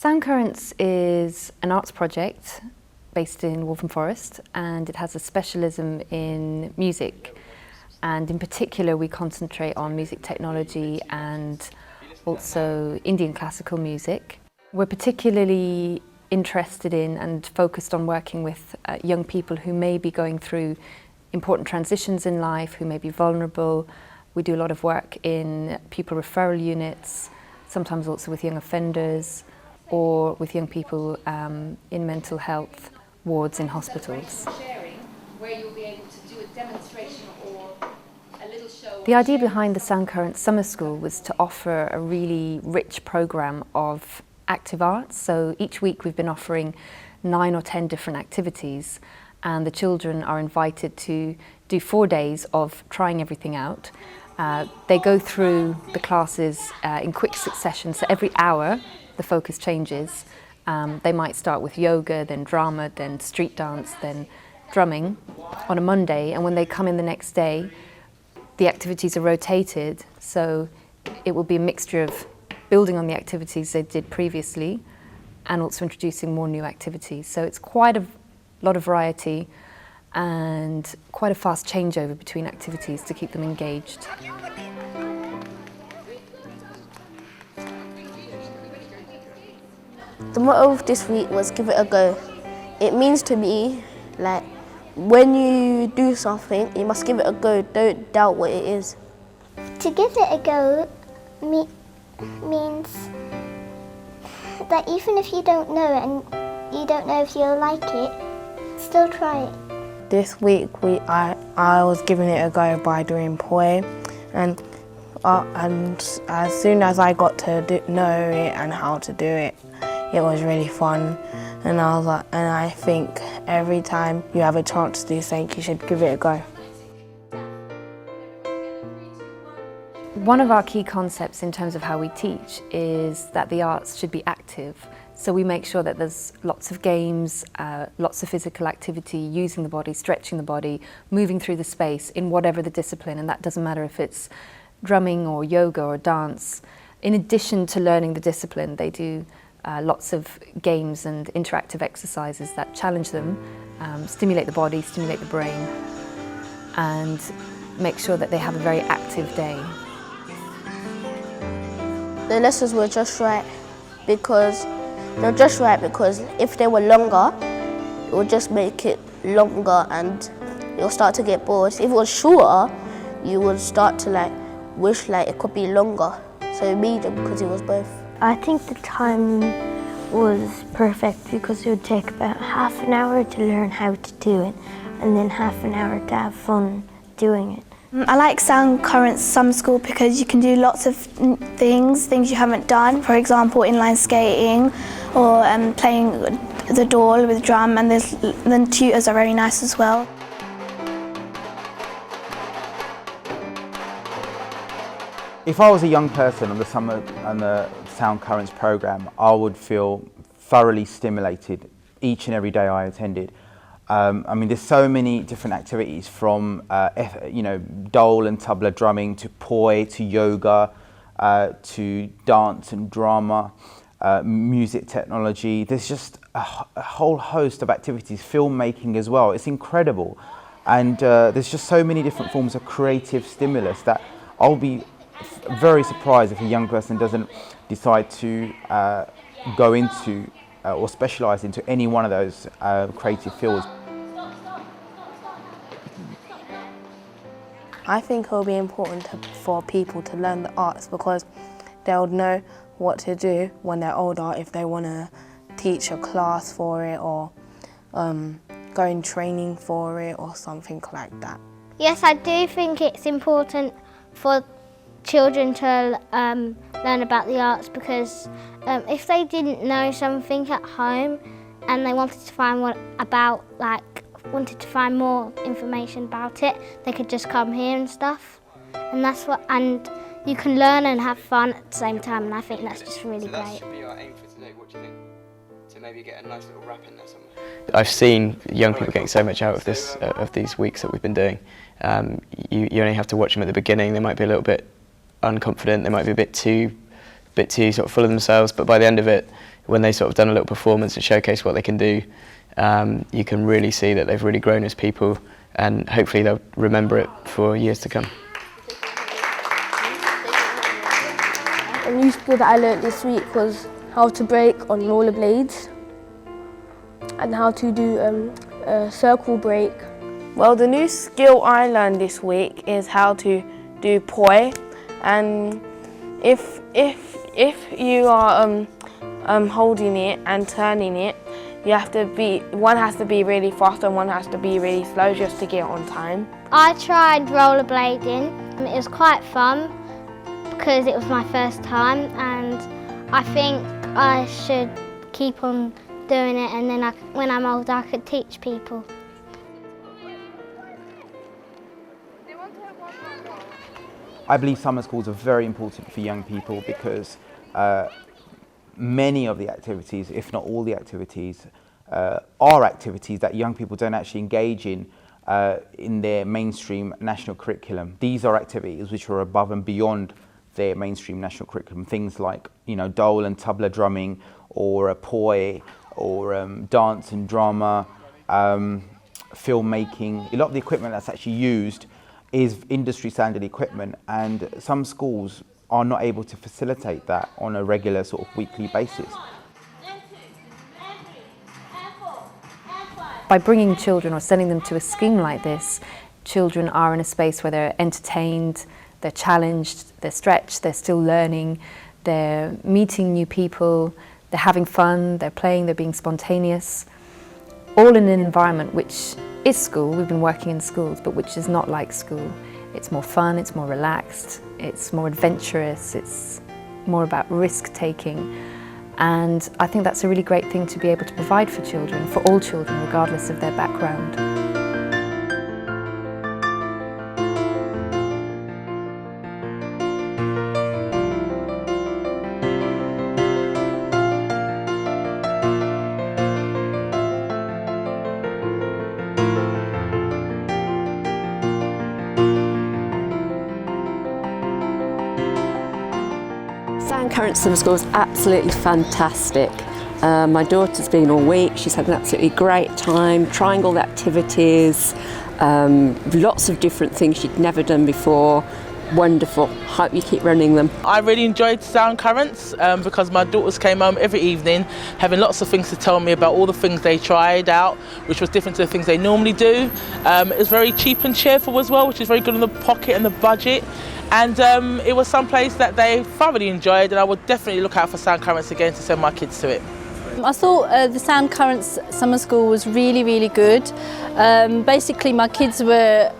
Sound Currents is an arts project based in Waltham Forest, and it has a specialism in music, and in particular we concentrate on music technology and also Indian classical music. We're particularly interested in and focused on working with young people who may be going through important transitions in life, who may be vulnerable. We do a lot of work in pupil referral units, sometimes also with young offenders, or with young people in mental health wards in hospitals. The idea behind the Sound Currents Summer School was to offer a really rich programme of active arts. So each week we've been offering 9 or 10 different activities, and the children are invited to do 4 days of trying everything out. They go through the classes in quick succession, so every hour the focus changes. They might start with yoga, then drama, then street dance, then drumming on a Monday, and when they come in the next day, the activities are rotated, so it will be a mixture of building on the activities they did previously and also introducing more new activities. So it's quite a lot of variety and quite a fast changeover between activities to keep them engaged. The motto of this week was give it a go. It means to me, like, when you do something, you must give it a go, don't doubt what it is. To give it a go means that even if you don't know it and you don't know if you'll like it, still try it. This week I was giving it a go by doing poi, and as soon as I got to know it and how to do it, it was really fun, and I think every time you have a chance to do something, you should give it a go. One of our key concepts in terms of how we teach is that the arts should be active. So we make sure that there's lots of games, lots of physical activity, using the body, stretching the body, moving through the space in whatever the discipline, and that doesn't matter if it's drumming or yoga or dance. In addition to learning the discipline, they do lots of games and interactive exercises that challenge them, stimulate the body, stimulate the brain, and make sure that they have a very active day. The lessons were just right because if they were longer, it would just make it longer and you'll start to get bored. If it was shorter, you would start to wish it could be longer. So medium, because it was both. I think the time was perfect because it would take about half an hour to learn how to do it and then half an hour to have fun doing it. I like Sound Currents Summer School because you can do lots of things you haven't done. For example, inline skating or playing the doll with drum, and the tutors are very nice as well. If I was a young person on the Sound Currents programme, I would feel thoroughly stimulated each and every day I attended. I mean, there's so many different activities from dole and tabla drumming to poi to yoga to dance and drama, music technology. There's just a whole host of activities, filmmaking as well. It's incredible, and there's just so many different forms of creative stimulus that I'll be very surprised if a young person doesn't decide to go into or specialise into any one of those creative fields. I think it will be important for people to learn the arts because they'll know what to do when they're older if they want to teach a class for it or go in training for it or something like that. Yes, I do think it's important for children to learn about the arts because if they didn't know something at home and they wanted to find wanted to find more information about it, they could just come here and stuff, and you can learn and have fun at the same time, and I think that's just really great. That should be our aim for today. What do you think? To maybe get a nice little rap in there somewhere. I've seen young people getting so much out of this of these weeks that we've been doing. You only have to watch them at the beginning. They might be a little bit unconfident. They might be a bit too sort of full of themselves. But by the end of it, when they sort of done a little performance and showcase what they can do, you can really see that they've really grown as people, and hopefully they'll remember it for years to come. A new skill that I learnt this week was how to brake on rollerblades and how to do a circle brake. Well, the new skill I learned this week is how to do poi, and if you are holding it and turning it, one has to be really fast and one has to be really slow just to get on time. I tried rollerblading. It was quite fun because it was my first time, and I think I should keep on doing it, and then when I'm older I could teach people. I believe summer schools are very important for young people because many of the activities, if not all the activities, are activities that young people don't actually engage in their mainstream national curriculum. These are activities which are above and beyond their mainstream national curriculum. Things like, dole and tabla drumming, or a poi, or dance and drama, filmmaking. A lot of the equipment that's actually used is industry standard equipment, and some schools are not able to facilitate that on a regular sort of weekly basis. By bringing children or sending them to a scheme like this, children are in a space where they're entertained, they're challenged, they're stretched, they're still learning, they're meeting new people, they're having fun, they're playing, they're being spontaneous, all in an environment which is school. We've been working in schools, but which is not like school. It's more fun, it's more relaxed, it's more adventurous, it's more about risk-taking. And I think that's a really great thing to be able to provide for children, for all children, regardless of their background. Currents Summer School is absolutely fantastic. My daughter's been all week. She's had an absolutely great time trying all the activities, lots of different things she'd never done before. Wonderful. Hope you keep running them. I really enjoyed Sound Currents because my daughters came home every evening having lots of things to tell me about all the things they tried out, which was different to the things they normally do. It was very cheap and cheerful as well, which is very good on the pocket and the budget. And it was someplace that they thoroughly enjoyed, and I would definitely look out for Sound Currents again to send my kids to it. I thought the Sound Currents Summer School was really, really good. Basically, my kids were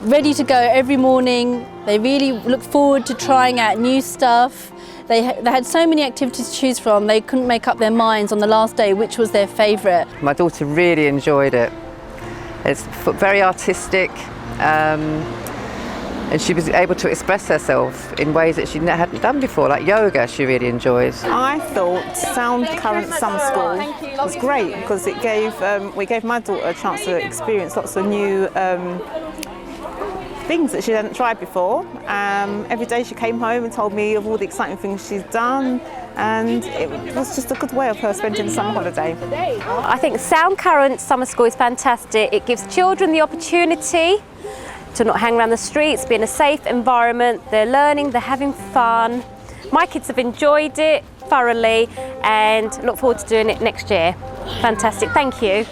ready to go every morning. They really looked forward to trying out new stuff. They had so many activities to choose from, they couldn't make up their minds on the last day which was their favourite. My daughter really enjoyed it. It's very artistic. And she was able to express herself in ways that she hadn't done before, like yoga she really enjoyed. I thought Sound Currents Summer School was great because it we gave my daughter a chance to experience lots of new things that she hadn't tried before. Every day she came home and told me of all the exciting things she's done, and it was just a good way of her spending the summer holiday. I think Sound Currents Summer School is fantastic. It gives children the opportunity to not hang around the streets, be in a safe environment. They're learning, they're having fun. My kids have enjoyed it thoroughly and look forward to doing it next year. Fantastic, thank you.